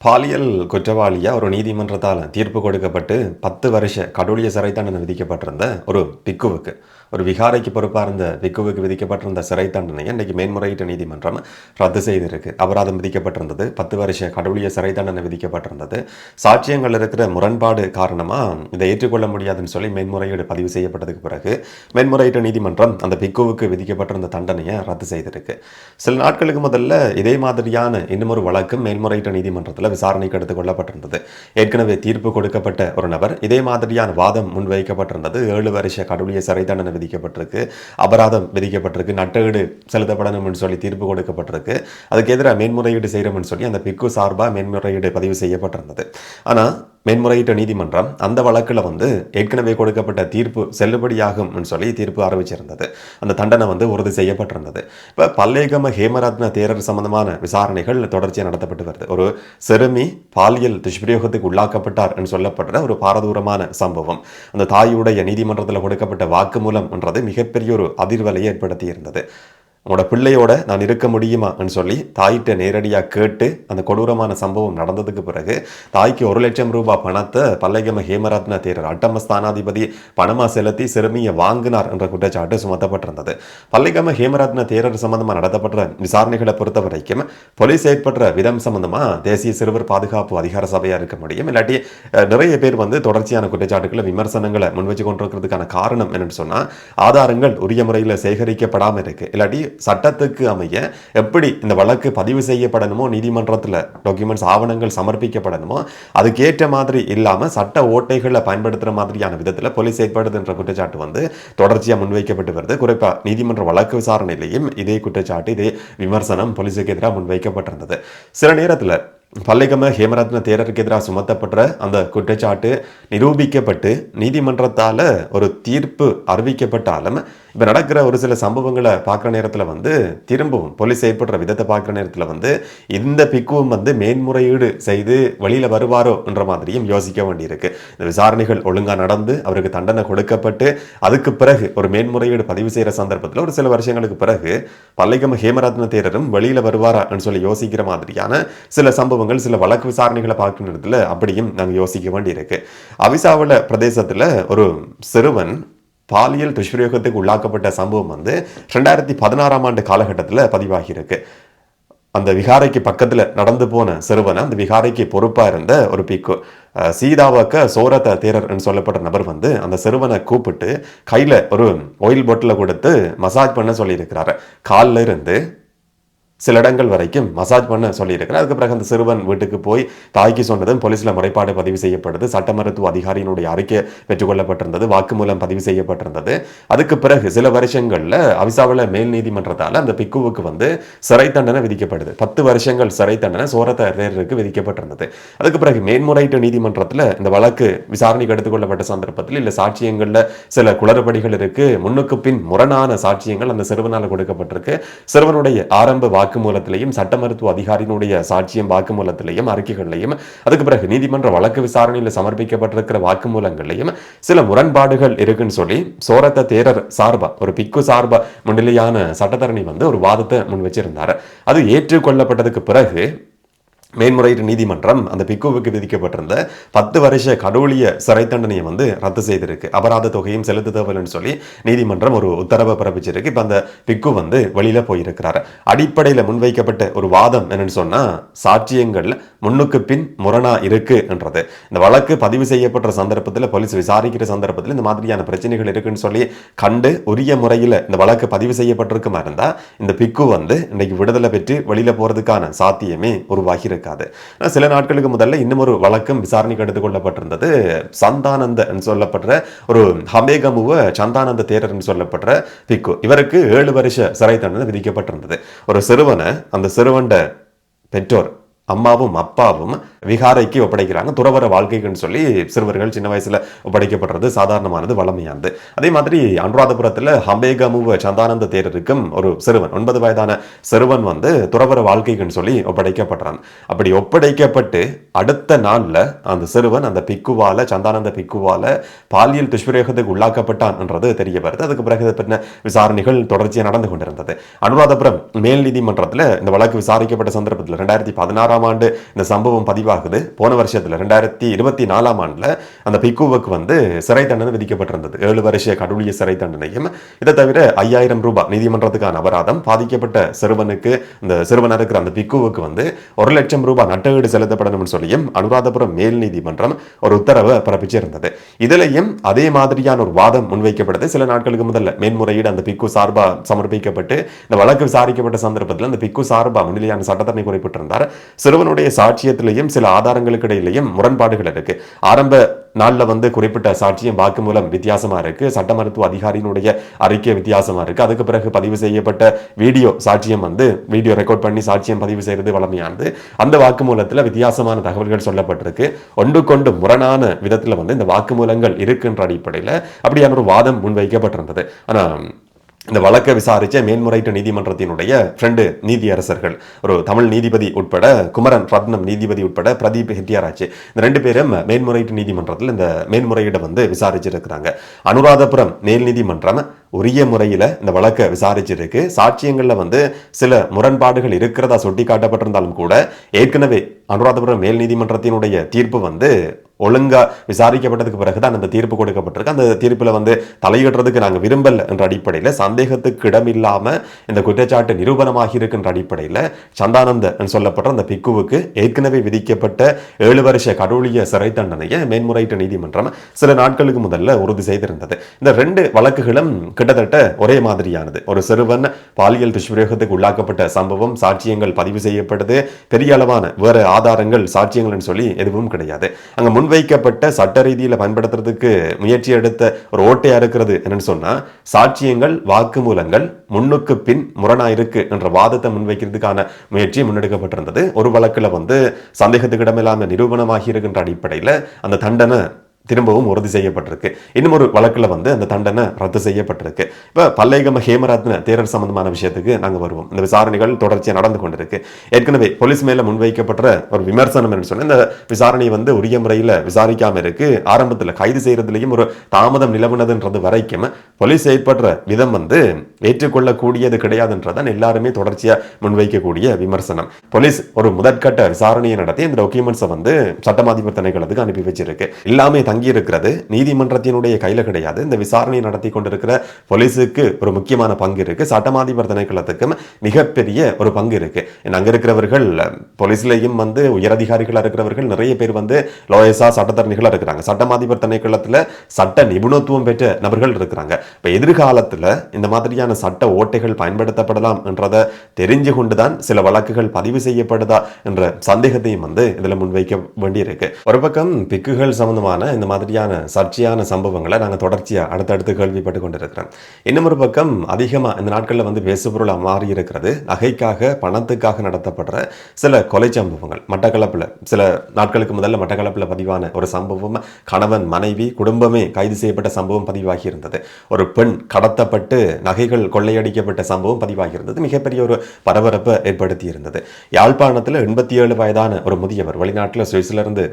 பாலியல் குற்றவாளியா ஒரு நீதிமன்றத்தால் தீர்ப்பு கொடுக்கப்பட்டு 10 வருஷ கடூழிய சிறை தண்டனை விதிக்கப்பட்டிருந்த ஒரு பிக்குவுக்கு, ஒரு விகாரைக்கு பொறுப்பாக இருந்த பிக்குவுக்கு விதிக்கப்பட்டிருந்த சிறை தண்டனையை இன்றைக்கு மேன்முறையீட்டு நீதிமன்றம் ரத்து செய்திருக்கு. அபராதம் விதிக்கப்பட்டிருந்தது. 10 வருஷ கடூழிய சிறை தண்டனை விதிக்கப்பட்டிருந்தது. சாட்சியங்கள் இருக்கிற முரண்பாடு காரணமாக இதை ஏற்றுக்கொள்ள முடியாதுன்னு சொல்லி மேன்முறையீடு பதிவு செய்யப்பட்டதுக்கு பிறகு மேன்முறையீட்டு நீதிமன்றம் அந்த பிக்குவுக்கு விதிக்கப்பட்டிருந்த தண்டனையை ரத்து செய்திருக்கு. சில நாட்களுக்கு முதல்ல இதே மாதிரியான இன்னும் ஒரு வழக்கும் மேன்முறையீட்டு நீதிமன்றத்தில் விசாரணைக்கு எடுத்துக் கொள்ளப்பட்டிருந்தது. ஏற்கனவே தீர்ப்பு கொடுக்கப்பட்ட ஒரு நபர் இதே மாதிரியான வாதம் முன்வைக்கப்பட்டிருந்தது. 7 வருஷ கடூழிய சிறை தண்டனை விதிக்கப்பட்டிருக்கு, அபராதம் விதிக்கப்பட்டிருக்கு, நட்டஈடு செலுத்தப்படணும்னு சொல்லி தீர்ப்பு கொடுக்கப்பட்டிருக்கு. அதுக்கு எதிராக மேன்முறையீடு செய்யணும்னு சொல்லி அந்த பிக்கு சார்பாக மேன்முறையீடு பதிவு செய்யப்பட்டிருந்தது. ஆனால் மேன்முறையீட்டு நீதிமன்றம் அந்த வழக்கில் ஏற்கனவே கொடுக்கப்பட்ட தீர்ப்பு செல்லுபடியாகும் சொல்லி தீர்ப்பு அறிவிச்சிருந்தது. அந்த தண்டனை உறுதி செய்யப்பட்டிருந்தது. இப்போ பல்லேகம ஹேமரத்ன தேரர் சம்பந்தமான விசாரணைகள் தொடர்ச்சியாக நடத்தப்பட்டு வருது. ஒரு சிறுமி பாலியல் துஷ்பிரயோகத்துக்கு உள்ளாக்கப்பட்டார் என்று சொல்லப்படுற ஒரு பாரதூரமான சம்பவம். அந்த தாயுடைய நீதிமன்றத்தில் கொடுக்கப்பட்ட வாக்குமூலம் என்றது மிகப்பெரிய ஒரு அதிர்வலையை ஏற்படுத்தி இருந்தது. உங்களோட பிள்ளையோட நான் இருக்க முடியுமான்னு சொல்லி தாயிட்ட நேரடியாக கேட்டு அந்த கொடூரமான சம்பவம் நடந்ததுக்கு பிறகு தாய்க்கு 1 லட்சம் ரூபாய் பணத்தை பல்லேகம ஹேமரத்ன தேரர் அட்டம ஸ்தானாதிபதி பணமாக செலுத்தி சிறுமியை வாங்கினார் என்ற குற்றச்சாட்டு சுமத்தப்பட்டிருந்தது. பல்லேகம ஹேமரத்ன தேரர் சம்பந்தமாக நடத்தப்பட்ட விசாரணைகளை பொறுத்த வரைக்கும் போலீஸ் ஏற்படுற விதம் சம்பந்தமாக தேசிய சிறுவர் பாதுகாப்பு அதிகார சபையாக இருக்க முடியும். இல்லாட்டி நிறைய பேர் தொடர்ச்சியான குற்றச்சாட்டுகளை விமர்சனங்களை முன்வச்சு கொண்டிருக்கிறதுக்கான காரணம் என்னன்னு சொன்னால் ஆதாரங்கள் உரிய முறையில் சேகரிக்கப்படாமல் இருக்கு. இல்லாட்டி சட்டத்துக்கு அமைய எப்படி இந்த வழக்கு பதிவு செய்யப்படணுமோ, நீதிமன்றத்தில் டாக்குமெண்ட்ஸ் ஆவணங்கள் சமர்ப்பிக்கப்படணுமோ அதுக்கேற்ற மாதிரி இல்லாமல் சட்ட ஓட்டைகளை பயன்படுத்துகிற மாதிரியான விதத்தில் போலீஸ் ஏற்படுது என்ற குற்றச்சாட்டு தொடர்ச்சியாக முன்வைக்கப்பட்டு வருது. குறிப்பாக நீதிமன்ற வழக்கு விசாரணையிலையும் இதே குற்றச்சாட்டு, இதே விமர்சனம் போலீஸுக்கு எதிராக முன்வைக்கப்பட்டிருந்தது. சில நேரத்தில் பல்லேகம ஹேமரத்ன தேரருக்கு எதிராக சுமத்தப்பட்ட அந்த குற்றச்சாட்டு நிரூபிக்கப்பட்டு நீதிமன்றத்தால் ஒரு தீர்ப்பு அறிவிக்கப்பட்டாலும் இப்போ நடக்கிற ஒரு சில சம்பவங்களை பார்க்குற நேரத்தில் திரும்பவும் போலீஸ் ஏற்படுற விதத்தை பார்க்குற நேரத்தில் இந்த பிக்குவும் மேன்முறையீடு செய்து வெளியில் வருவாரோ என்ற மாதிரியும் யோசிக்க வேண்டியிருக்கு. இந்த விசாரணைகள் ஒழுங்காக நடந்து அவருக்கு தண்டனை கொடுக்கப்பட்டு அதுக்கு பிறகு ஒரு மேன்முறையீடு பதிவு செய்கிற சந்தர்ப்பத்தில் ஒரு சில வருஷங்களுக்கு பிறகு பல்லேகம ஹேமரத்ன தேரரும் வெளியில் வருவாரான்னு சொல்லி யோசிக்கிற மாதிரியான சில சம்பவங்கள், சில வழக்கு விசாரணைகளை பார்க்குற நேரத்தில் அப்படியும் நாங்கள் யோசிக்க வேண்டியிருக்கு. அவிசாவள பிரதேசத்தில் ஒரு சிறுவன் பாலியல் துஷ்பிரயோகத்துக்கு உள்ளாக்கப்பட்ட சம்பவம் 2016ஆம் ஆண்டு காலகட்டத்தில் பதிவாகியிருக்கு. அந்த விகாரைக்கு பக்கத்தில் நடந்து போன சிறுவனை அந்த விகாரைக்கு பொறுப்பாக இருந்த ஒரு பிக்கு சீதாவாக்க சோரத்த தேரர் சொல்லப்பட்ட நபர் அந்த சிறுவனை கூப்பிட்டு கையில் ஒரு ஆயில் பாட்டிலை கொடுத்து மசாஜ் பண்ண சொல்லியிருக்கிறாரு. காலில் இருந்து சில இடங்கள் வரைக்கும் மசாஜ் பண்ண சொல்லியிருக்கிறார். அதுக்கு பிறகு அந்த சிறுவன் வீட்டுக்கு போய் தாய்க்கு சொன்னதும் போலீஸில் முறைப்பாடு பதிவு செய்யப்பட்டது. சட்ட மருத்துவ அதிகாரியினுடைய அறிக்கை பெற்றுக்கொள்ளப்பட்டிருந்தது. வாக்குமூலம் பதிவு செய்யப்பட்டிருந்தது. அதுக்கு பிறகு சில வருஷங்களில் அவிசாவள மேல் நீதிமன்றத்தால் அந்த பிக்குவுக்கு சிறை தண்டனை விதிக்கப்படுது. 10 வருஷங்கள் சிறை தண்டனை சோரத்த தேரருக்கு விதிக்கப்பட்டிருந்தது. அதுக்கு பிறகு மேன்முறையீட்டு நீதிமன்றத்தில் இந்த வழக்கு விசாரணைக்கு எடுத்துக்கொள்ளப்பட்ட சந்தர்ப்பத்தில் இல்லை சாட்சியங்களில் சில குளறுபடிகள் இருக்கு, முன்னுக்கு பின் முரணான சாட்சியங்கள் அந்த சிறுவனால் கொடுக்கப்பட்டிருக்கு. சிறுவனுடைய ஆரம்ப வாக்குமூலத்திலையும் சட்ட மருத்துவ அதிகாரியினுடைய சாட்சியம் வாக்குமூலத்திலையும் அறிக்கைகளையும் அதுக்கு பிறகு நீதிமன்ற வழக்கு விசாரணையில் சமர்ப்பிக்கப்பட்டிருக்கிற வாக்குமூலங்களையும் சில முரண்பாடுகள் இருக்குன்னு சொல்லி சோரத்த தேரர் சார்பா ஒரு பிக்கு சார்பா முன்னிலையான சட்டத்தரணி ஒரு வாதத்தை முன் வச்சிருந்தார். அது ஏற்றுக்கொள்ளப்பட்டதுக்கு பிறகு மேன்முறையீட்டு நீதிமன்றம் அந்த பிக்குவுக்கு விதிக்கப்பட்டிருந்த 10 வருஷ கடூழிய சிறை தண்டனையை ரத்து செய்திருக்கு. அபராத தொகையும் செலுத்த தேவைன்னு சொல்லி நீதிமன்றம் ஒரு உத்தரவை பிறப்பிச்சிருக்கு. இப்போ அந்த பிக்கு வெளியில போயிருக்கிறார். அடிப்படையில் முன்வைக்கப்பட்ட ஒரு வாதம் என்னன்னு சொன்னா சாட்சியங்கள் முன்னுக்கு பின் முரணா இருக்கு என்றது. இந்த வழக்கு பதிவு செய்யப்பட்ட சந்தர்ப்பத்தில் போலீஸ் விசாரிக்கிற சந்தர்ப்பத்தில் இந்த மாதிரியான பிரச்சனைகள் இருக்குன்னு சொல்லி கண்டு உரிய முறையில் இந்த வழக்கு பதிவு செய்யப்பட்டிருக்குமா இருந்தா இந்த பிக்கு இன்னைக்கு விடுதலை பெற்று வெளியில போறதுக்கான சாத்தியமே உருவாகி சில நாட்களுக்கு முதல்ல இன்னும் ஒரு வழக்கம் விசாரணைக்கு எடுத்துக் கொள்ளப்பட்டிருந்தது. சந்தானந்த சொல்லப்படுற ஒரு ஹமேகமுவ சந்தானந்த தேரர் சொல்லப்படுற பிக்கு, இவருக்கு 7 வருஷ சிறை தண்டனை விதிக்கப்பட்டிருந்தது. ஒரு சிறுவனை அந்த சிறுவண்ட பெற்றோர் அம்மாவும் அப்பாவும் விகாரைக்கு ஒப்படைக்கிறாங்க. துறவர வாழ்க்கைக்குன்னு சொல்லி சிறுவர்கள் சின்ன வயசுல ஒப்படைக்கப்படுறது சாதாரணமானது, வளமையானது. அதே மாதிரி அனுராதபுரத்தில் ஹம்பேகமுவ சந்தானந்த தேரருக்கும் ஒரு சிறுவன் 9 வயதான சிறுவன் துறவர வாழ்க்கைக்குன்னு சொல்லி ஒப்படைக்கப்படுறான். அப்படி ஒப்படைக்கப்பட்டு அடுத்த நாள்ல அந்த சிறுவன் அந்த பிக்குவால சந்தானந்த பிக்குவால பாலியல் துஷ்பிரயோகத்துக்கு உள்ளாக்கப்பட்டான் என்றது தெரிய வருது. அதுக்கு பிறகு இதை பற்றின விசாரணைகள் தொடர்ச்சியாக நடந்து கொண்டிருந்தது. அனுராதபுரம் மேல் நீதிமன்றத்தில் இந்த வழக்கு விசாரிக்கப்பட்ட சந்தர்ப்பத்தில் 2016 ஆண்டு இந்த சம்பவம் பதிவாகுது. போன வருஷத்தில் 2024 ஆண்டுல அந்த பிக்குவுக்கு சிறை தண்டனை விதிக்கப்பட்டிருந்தது. 7 வருஷ கடூழிய சிறை தண்டனையும், இதை தவிர 5000 ரூபாய் நீதிமன்றத்துக்கான அபராதம், பாதிக்கப்பட்ட சிறுவனுக்கு இந்த சிறுவன் இருக்கிற அந்த பிக்குவுக்கு 1 லட்சம் ரூபாய் நட்டஈடு செலுத்தப்படணும் சொல்லியும் அனுராதபுரம் மேல் நீதிமன்றம் ஒரு உத்தரவை பிறப்பிச்சிருந்தது. இதிலையும் அதே மாதிரியான ஒரு வாதம் முன்வைக்கப்படுது. சில நாட்களுக்கு முதல்ல மேன்முறையீடு அந்த பிக்கு சார்பா சமர்ப்பிக்கப்பட்டு இந்த வழக்கு விசாரிக்கப்பட்ட சந்தர்ப்பத்தில் அந்த பிக்கு சார்பா முன்னிலையான சட்டத்தரணி குறிப்பிட்டிருந்தார். சிறுவனுடைய சாட்சியத்திலையும் சில ஆதாரங்களுக்கு இடையிலையும் முரண்பாடுகள் இருக்கு. ஆரம்ப நாளில் குறிப்பிட்ட சாட்சியம் வாக்குமூலம் வித்தியாசமா இருக்கு, சட்ட மருத்துவ அதிகாரியினுடைய அறிக்கை வித்தியாசமா இருக்கு. அதுக்கு பிறகு பதிவு செய்யப்பட்ட வீடியோ சாட்சியம் வீடியோ ரெக்கார்ட் பண்ணி சாட்சியம் பதிவு செய்யறது வளமையானது. அந்த வாக்குமூலத்தில் வித்தியாசமான தகவல்கள் சொல்லப்பட்டிருக்கு. ஒன்றுக்கொண்டு முரணான விதத்தில் இந்த வாக்குமூலங்கள் இருக்குன்ற அடிப்படையில் அப்படியான ஒரு வாதம் முன்வைக்கப்பட்டிருந்தது. ஆனா இந்த வழக்கை விசாரிச்ச மேன்முறையீட்டு நீதிமன்றத்தினுடைய 2 நீதியரசர்கள், ஒரு தமிழ் நீதிபதி உட்பட குமரன் ரத்னம் நீதிபதி உட்பட பிரதீப் ஹெட்டியாராச்சு, இந்த 2 பேரும் மேன்முறையீட்டு நீதிமன்றத்தில் இந்த மேன்முறையீடை விசாரிச்சிருக்கிறாங்க. அனுராதபுரம் மேல் நீதிமன்றம் உரிய முறையில் இந்த வழக்கை விசாரிச்சிருக்கு. சாட்சியங்கள்ல சில முரண்பாடுகள் இருக்கிறதா சுட்டி காட்டப்பட்டிருந்தாலும் கூட ஏற்கனவே அனுராதபுரம் மேல் நீதிமன்றத்தினுடைய தீர்ப்பு ஒழுங்கா விசாரிக்கப்பட்டதுக்கு பிறகுதான் அந்த தீர்ப்பு கொடுக்கப்பட்டிருக்கு. அந்த தீர்ப்புல தலையிடுறதுக்கு நாங்கள் விரும்பல என்ற அடிப்படையில், சந்தேகத்துக்கு இடமில்லாம இந்த குற்றச்சாட்டு நிரூபணமாகி இருக்கின்ற அடிப்படையில் சந்தானந்த சொல்லப்பட்ட அந்த பிக்குவுக்கு ஏற்கனவே விதிக்கப்பட்ட 7 வருஷ கடூழிய சிறை தண்டனையை மேன்முறையீட்டு நீதிமன்றம் சில நாட்களுக்கு முதல்ல உறுதி செய்திருந்தது. இந்த 2 வழக்குகளும் கிட்டத்தட்ட ஒரே மாதிரியானது. ஒரு சிறுவன் பாலியல் துஷ்பிரயோகத்துக்கு உள்ளாக்கப்பட்ட சம்பவம், சாட்சியங்கள் பதிவு செய்யப்படுது, பெரிய அளவான வேற ஆதாரங்கள் சாட்சியங்கள் சொல்லி எதுவும் கிடையாது. அங்க முன்வைக்கப்பட்ட சட்ட ரீதியில் பயன்படுத்துறதுக்கு முயற்சி எடுத்த ஒரு ஓட்டையா இருக்கிறது என்னன்னு சொன்னா, சாட்சியங்கள் வாக்குமூலங்கள் முன்னுக்கு பின் முரணா இருக்கு என்ற வாதத்தை முன்வைக்கிறதுக்கான முயற்சி முன்னெடுக்கப்பட்டிருந்தது. ஒரு வழக்குல சந்தேகத்துக்கு இடமில்லாம நிரூபணமாகி இருக்கின்ற அடிப்படையில் அந்த தண்டனை திரும்பவும் உறுதி செய்யப்பட்டிருக்கு. இன்னும் ஒரு வழக்குல அந்த தண்டனை ரத்து செய்யப்பட்டிருக்கு. இப்ப பல்லேகம ஹேமரத்ன தேரர் சம்பந்தமான விஷயத்துக்கு நாங்க வருவோம். இந்த விசாரணைகள் தொடர்ச்சியாக நடந்து கொண்டிருக்கு. ஏற்கனவே போலீஸ் மேல முன்வைக்கப்பட்ட ஒரு விமர்சனம் என்று சொன்ன, இந்த விசாரணை உரிய முறையில் விசாரிக்காம இருக்கு, ஆரம்பத்தில் கைது செய்யறதுலையும் ஒரு தாமதம் நிலவுனதுன்றது வரைக்கும் போலீஸ் செயற்படுற விதம் ஏற்றுக்கொள்ளக்கூடியது கிடையாதுன்றதான் எல்லாருமே தொடர்ச்சியா முன்வைக்கக்கூடிய விமர்சனம். போலீஸ் ஒரு முதற்கட்ட விசாரணையை நடத்தி இந்த டாக்குமெண்ட்ஸை சட்டமாதிபர் திணைக்களத்துக்கு அனுப்பி வச்சிருக்கு. எல்லாமே தங்கி இருக்கிறது நீதிமன்றத்தினுடைய கையில கிடையாது. இந்த விசாரணை நடத்தி கொண்டிருக்கிற போலீஸுக்கு ஒரு முக்கியமான பங்கு இருக்கு, சட்டமாதிபர் திணைக்களத்துக்கும் மிகப்பெரிய ஒரு பங்கு இருக்கு. அங்க இருக்கிறவர்கள் போலீஸ்லயும் உயரதிகாரிகளா இருக்கிறவர்கள் நிறைய பேர் லோயஸா சட்டத்தரணிகளா இருக்கிறாங்க. சட்டமாதிபர் திணைக்களத்துல சட்ட நிபுணத்துவம் பெற்ற நபர்கள் இருக்கிறாங்க. இப்ப எதிர்காலத்துல இந்த மாதிரியான சட்ட ஓட்டைகள் பயன்படுத்தப்படலாம் என்றதை தெரிஞ்சு கொண்டுதான் சில வழக்குகள் பதிவு செய்யப்படுதா என்ற சந்தேகத்தையும் இதுல முன்வைக்க வேண்டியிருக்கு. ஒரு பக்கம் பிக்குகள் சம்பந்தமான இந்த மாதிரியான சர்ச்சையான சம்பவங்களை நாங்கள் தொடர்ச்சியாக அடுத்தடுத்து கேள்விப்பட்டு கொண்டிருக்கிறோம். இன்னும் ஒரு பக்கம் அதிகமாக இந்த நாட்களில் பேசுபொருளாக மாறி இருக்கிறது நகைக்காக பணத்துக்காக நடத்தப்படுற சில கொலை சம்பவங்கள். மட்டக்களப்பில் சில நாட்களுக்கு முதல்ல மட்டக்களப்பில் பதிவான ஒரு சம்பவம், கணவன் மனைவி குடும்பமே கைது செய்யப்பட்ட சம்பவம் பதிவாகி இருந்தது. ஒரு பெண் கடத்தப்பட்டு நகைகள் கொள்ளையடிக்கப்பட்ட சம்பவம் பதிவாகி இருந்தது. மிகப்பெரிய ஒரு பரபரப்பை ஏற்படுத்தி இருந்தது. யாழ்ப்பாணத்தில் 87 வயதான ஒரு முதியவர் வெளிநாட்டில் சுவிஸிலிருந்து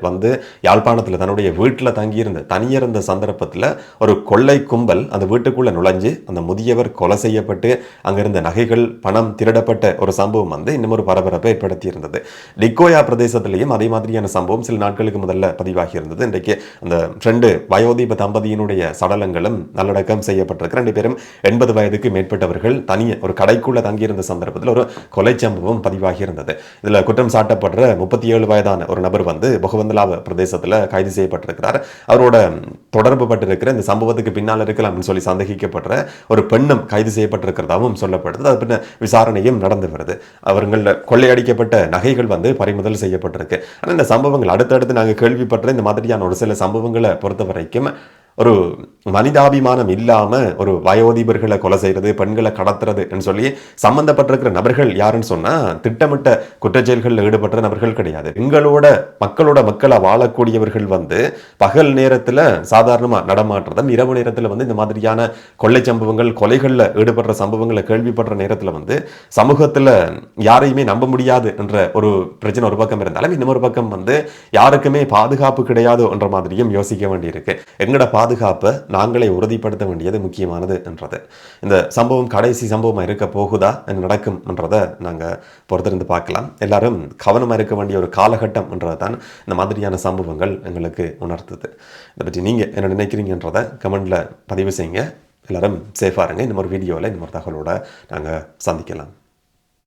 யாழ்ப்பாணத்தில் தன்னுடைய வீட்டில் தங்கியிருந்த தனியிருந்த சந்தர்ப்பத்தில் ஒரு கொள்ளை கும்பல் அந்த வீட்டுக்குள்ள நுழைஞ்சு அந்த முதியவர் கொலை செய்யப்பட்டு அங்கிருந்த நகைகள் பணம் திருடப்பட்ட ஒரு சம்பவம் இன்னும் ஒரு பரபரப்பை ஏற்படுத்தி இருந்தது. டிக்கோயா பிரதேசத்திலையும் அதே மாதிரியான சம்பவம் சில நாட்களுக்கு முதல்ல பதிவாகி இருந்தது. இன்றைக்கு அந்த 2 வயோதீப தம்பதியினுடைய சடலங்களும் நல்லடக்கம் செய்யப்பட்டிருக்கு. 2 பேரும் 80 வயதுக்கு மேற்பட்டவர்கள் தனியே ஒரு கடைக்குள்ள தங்கியிருந்த சந்தர்ப்பத்தில் ஒரு கொலை சம்பவம் பதிவாகி இருந்தது. இதுல குற்றம் சாட்டப்படுற 37 வயதான ஒரு நபர் பொகவந்தலாவ பிரதேசத்தில் கைது செய்யப்பட்டிருக்கிறார். அவரோட தொடர்பு பட்டிருக்கிற இந்த சம்பவத்துக்கு பின்னால் இருக்கலாம் சொல்லி சந்தேகிக்கப்படுற ஒரு பெண்ணும் கைது செய்யப்பட்டிருக்கிறதாகவும் சொல்லப்படுது. அது பின்ன விசாரணையும் நடந்து வருது. அவர்கள் கொள்ளையடிக்கப்பட்ட நகைகள் பறிமுதல் செய்யப்பட்டிருக்கு. ஆனால் இந்த சம்பவங்கள் அடுத்தடுத்து நாங்கள் கேள்விப்பட்ட இந்த மாதிரியான ஒரு சில சம்பவங்களை பொறுத்த வரைக்கும் ஒரு மனிதாபிமானம் இல்லாம ஒரு வயோதிபர்களை கொலை செய்யறது, பெண்களை கடத்துறதுன்னு சொல்லி சம்பந்தப்பட்டிருக்கிற நபர்கள் யாருன்னு சொன்னா திட்டமிட்ட குற்றச்செயல்களில் ஈடுபட்ட நபர்கள் கிடையாது. மக்களா வாழக்கூடியவர்கள் வந்து பகல் நேரத்துல சாதாரணமா நடமாட்டுறதும், இரவு நேரத்துல வந்து இந்த மாதிரியான கொள்ளை சம்பவங்கள், கொலைகள்ல ஈடுபடுற சம்பவங்களை கேள்விப்படுற நேரத்துல வந்து சமூகத்துல யாரையுமே நம்ப முடியாது என்ற ஒரு பிரச்சனை ஒரு பக்கம் இருந்தாலும், இன்னொரு பக்கம் வந்து யாருக்குமே பாதுகாப்பு கிடையாது என்ற மாதிரியும் யோசிக்க வேண்டியிருக்கு. எங்கட பாதுகாப்பை நாங்களே உறுதிப்படுத்த வேண்டியது முக்கியமானது என்றது. இந்த சம்பவம் கடைசி சம்பவமாக இருக்க போகுதா, என்ன நடக்கும் என்றதை நாங்கள் பொறுத்திருந்து பார்க்கலாம். எல்லாரும் கவனமாக இருக்க வேண்டிய ஒரு காலகட்டம் என்றதை தான் இந்த மாதிரியான சம்பவங்கள் எங்களுக்கு உணர்த்துது. இதை பற்றி நீங்கள் என்ன நினைக்கிறீங்கன்றதை கமெண்டில் பதிவு செய்யுங்க. எல்லாரும் சேஃபாக இருங்க. இந்த மாதிரி வீடியோவில் இந்த மாதிரி தகவலோட நாங்கள் சந்திக்கலாம்.